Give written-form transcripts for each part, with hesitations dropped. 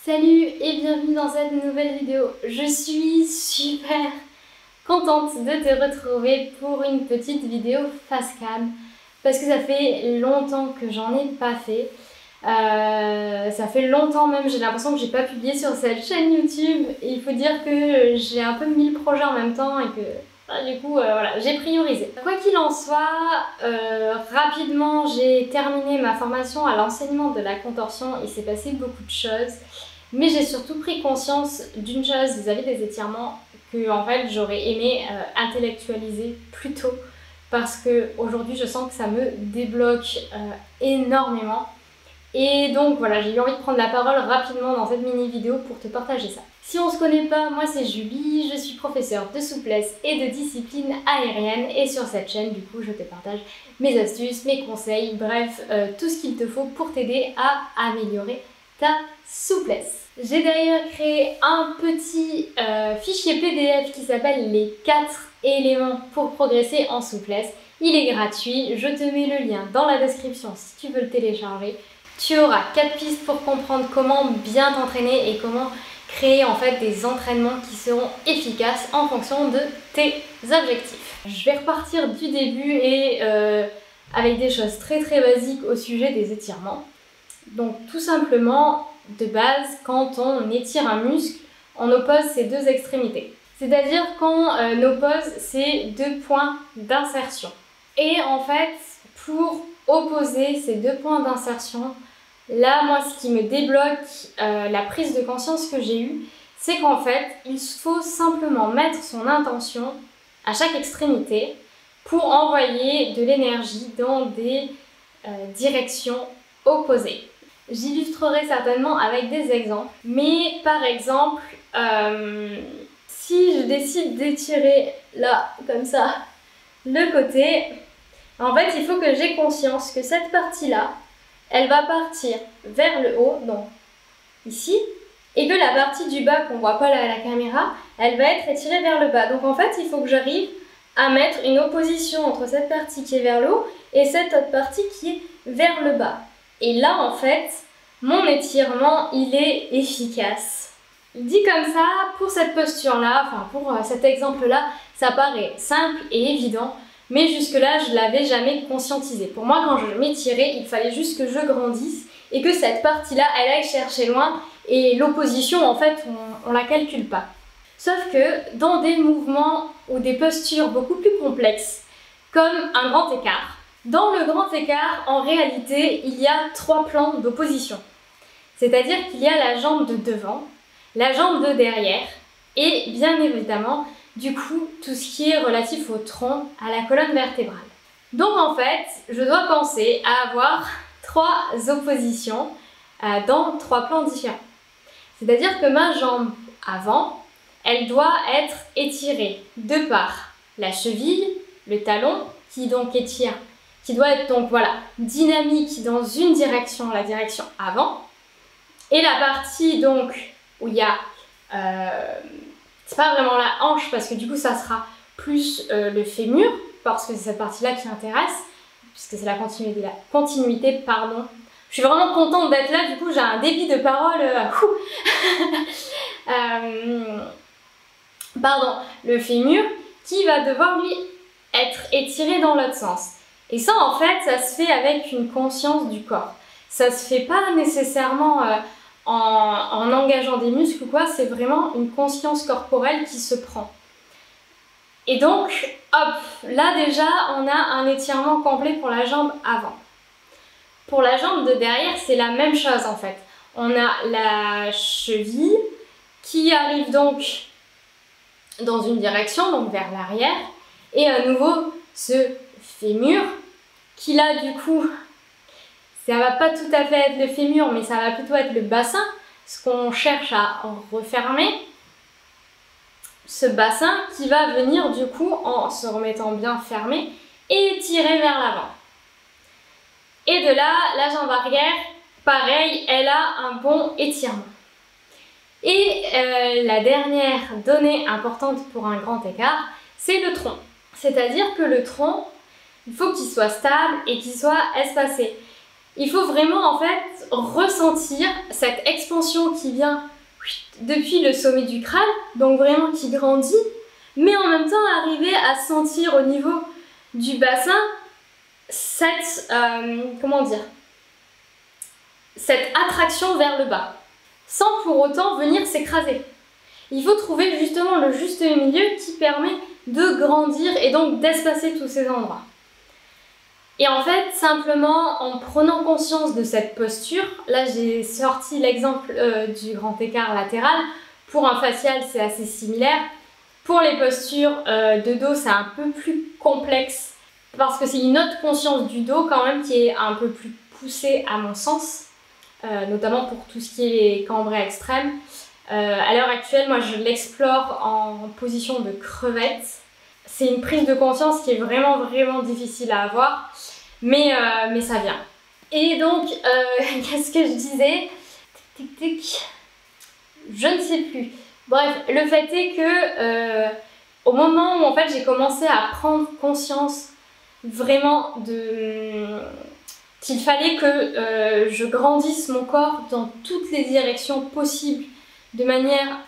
Salut et bienvenue dans cette nouvelle vidéo. Je suis super contente de te retrouver pour une petite vidéo face cam parce que ça fait longtemps que j'en ai pas fait. Ça fait longtemps même, j'ai l'impression que j'ai pas publié sur cette chaîne YouTube et il faut dire que j'ai un peu 1000 projets en même temps et que du coup voilà, j'ai priorisé. Quoi qu'il en soit, rapidement j'ai terminé ma formation à l'enseignement de la contorsion. Il s'est passé beaucoup de choses, mais j'ai surtout pris conscience d'une chose vis-à-vis des étirements que en fait j'aurais aimé intellectualiser plus tôt parce que aujourd'hui je sens que ça me débloque énormément. Et donc voilà, j'ai eu envie de prendre la parole rapidement dans cette mini vidéo pour te partager ça. Si on se connaît pas, moi c'est Julie, je suis professeure de souplesse et de discipline aérienne et sur cette chaîne du coup je te partage mes astuces, mes conseils, bref tout ce qu'il te faut pour t'aider à améliorer ta souplesse. J'ai d'ailleurs créé un petit fichier PDF qui s'appelle les 4 éléments pour progresser en souplesse. Il est gratuit, je te mets le lien dans la description si tu veux le télécharger. Tu auras 4 pistes pour comprendre comment bien t'entraîner et comment créer en fait des entraînements qui seront efficaces en fonction de tes objectifs. Je vais repartir du début et avec des choses très basiques au sujet des étirements. Donc tout simplement, de base, quand on étire un muscle, on oppose ses deux extrémités. C'est-à-dire qu'on oppose ces deux points d'insertion. Et en fait, pour opposer ces deux points d'insertion, là, moi, ce qui me débloque la prise de conscience que j'ai eue, c'est qu'en fait, il faut simplement mettre son intention à chaque extrémité pour envoyer de l'énergie dans des directions opposées. J'illustrerai certainement avec des exemples, mais par exemple, si je décide d'étirer là, comme ça, le côté, en fait, il faut que j'ai conscience que cette partie-là, elle va partir vers le haut, donc ici, et que la partie du bas qu'on voit pas là à la caméra, elle va être étirée vers le bas. Donc en fait, il faut que j'arrive à mettre une opposition entre cette partie qui est vers le haut et cette autre partie qui est vers le bas. Et là, en fait, mon étirement, il est efficace. Dit comme ça, pour cette posture-là, enfin pour cet exemple-là, ça paraît simple et évident. Mais jusque-là, je ne l'avais jamais conscientisé. Pour moi, quand je m'étirais, il fallait juste que je grandisse et que cette partie-là, elle aille chercher loin. Et l'opposition, en fait, on ne la calcule pas. Sauf que dans des mouvements ou des postures beaucoup plus complexes, comme un grand écart, dans le grand écart, en réalité, il y a 3 plans d'opposition. C'est-à-dire qu'il y a la jambe de devant, la jambe de derrière et bien évidemment, du coup, tout ce qui est relatif au tronc, à la colonne vertébrale. Donc en fait, je dois penser à avoir 3 oppositions dans 3 plans différents. C'est-à-dire que ma jambe avant, elle doit être étirée de par la cheville, le talon, qui donc étire, qui doit être donc voilà, dynamique dans une direction, la direction avant, et la partie donc où il y a c'est pas vraiment la hanche parce que du coup ça sera plus le fémur parce que c'est cette partie-là qui intéresse puisque c'est la continuité, pardon. Je suis vraiment contente d'être là, du coup j'ai un débit de parole. Pardon, le fémur qui va devoir lui être étiré dans l'autre sens. Et ça en fait ça se fait avec une conscience du corps. Ça se fait pas nécessairement en engageant des muscles ou quoi, c'est vraiment une conscience corporelle qui se prend. Et donc, hop, là déjà, on a un étirement complet pour la jambe avant. Pour la jambe de derrière, c'est la même chose en fait. On a la cheville qui arrive donc dans une direction, donc vers l'arrière, et à nouveau ce fémur qui là du coup, ça va pas tout à fait être le fémur, mais ça va plutôt être le bassin, ce qu'on cherche à refermer. Ce bassin qui va venir du coup, en se remettant bien fermé, et tirer vers l'avant. Et de là, la jambe arrière, pareil, elle a un bon étirement. Et la dernière donnée importante pour un grand écart, c'est le tronc. C'est-à-dire que le tronc, il faut qu'il soit stable et qu'il soit espacé. Il faut vraiment en fait ressentir cette expansion qui vient depuis le sommet du crâne, donc vraiment qui grandit, mais en même temps arriver à sentir au niveau du bassin cette, cette attraction vers le bas, sans pour autant venir s'écraser. Il faut trouver justement le juste milieu qui permet de grandir et donc d'espacer tous ces endroits. Et en fait, simplement en prenant conscience de cette posture, là j'ai sorti l'exemple du grand écart latéral. Pour un facial, c'est assez similaire. Pour les postures de dos, c'est un peu plus complexe parce que c'est une autre conscience du dos quand même qui est un peu plus poussée à mon sens, notamment pour tout ce qui est les cambrés extrêmes. À l'heure actuelle, moi je l'explore en position de crevette. C'est une prise de conscience qui est vraiment difficile à avoir, mais ça vient. Et donc, qu'est-ce que je disais? Tic, tic, tic. Je ne sais plus. Bref, le fait est que au moment où en fait j'ai commencé à prendre conscience vraiment qu'il fallait que je grandisse mon corps dans toutes les directions possibles de manière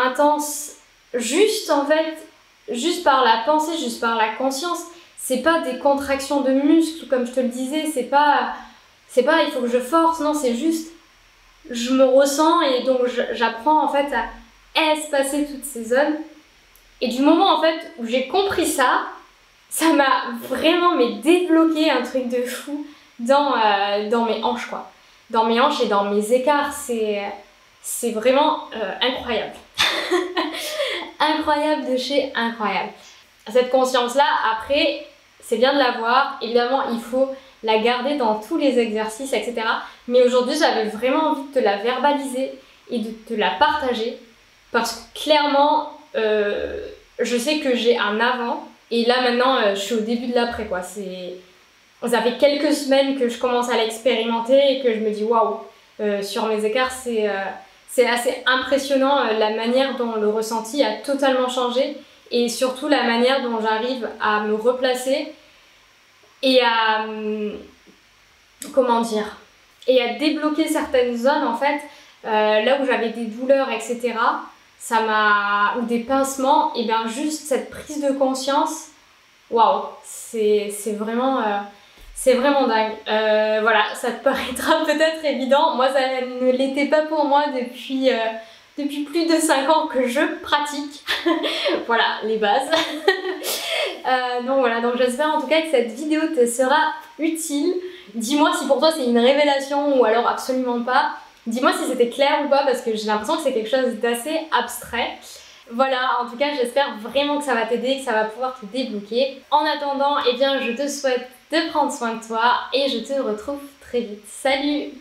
intense, juste en fait, juste par la pensée, juste par la conscience. C'est pas des contractions de muscles comme je te le disais, c'est pas il faut que je force, non, c'est juste je me ressens et donc j'apprends en fait à espacer toutes ces zones. Et du moment en fait où j'ai compris ça, ça m'a vraiment débloqué un truc de fou dans mes hanches quoi. Dans mes hanches et dans mes écarts, c'est vraiment incroyable. Incroyable de chez incroyable. Cette conscience-là, après, c'est bien de l'avoir. Évidemment, il faut la garder dans tous les exercices, etc. Mais aujourd'hui, j'avais vraiment envie de te la verbaliser et de te la partager parce que clairement, je sais que j'ai un avant et là maintenant, je suis au début de l'après, quoi. Ça fait quelques semaines que je commence à l'expérimenter et que je me dis waouh, sur mes écarts, c'est assez impressionnant la manière dont le ressenti a totalement changé et surtout la manière dont j'arrive à me replacer et à et à débloquer certaines zones en fait, là où j'avais des douleurs, etc. Ou des pincements, et bien juste cette prise de conscience, waouh, c'est vraiment dingue. Voilà, ça te paraîtra peut-être évident. Moi, ça ne l'était pas pour moi depuis plus de 5 ans que je pratique. Voilà, les bases. Donc voilà, donc j'espère en tout cas que cette vidéo te sera utile. Dis-moi si pour toi c'est une révélation ou alors absolument pas. Dis-moi si c'était clair ou pas parce que j'ai l'impression que c'est quelque chose d'assez abstrait. Voilà, en tout cas j'espère vraiment que ça va t'aider, que ça va pouvoir te débloquer. En attendant, eh bien je te souhaite de prendre soin de toi et je te retrouve très vite. Salut!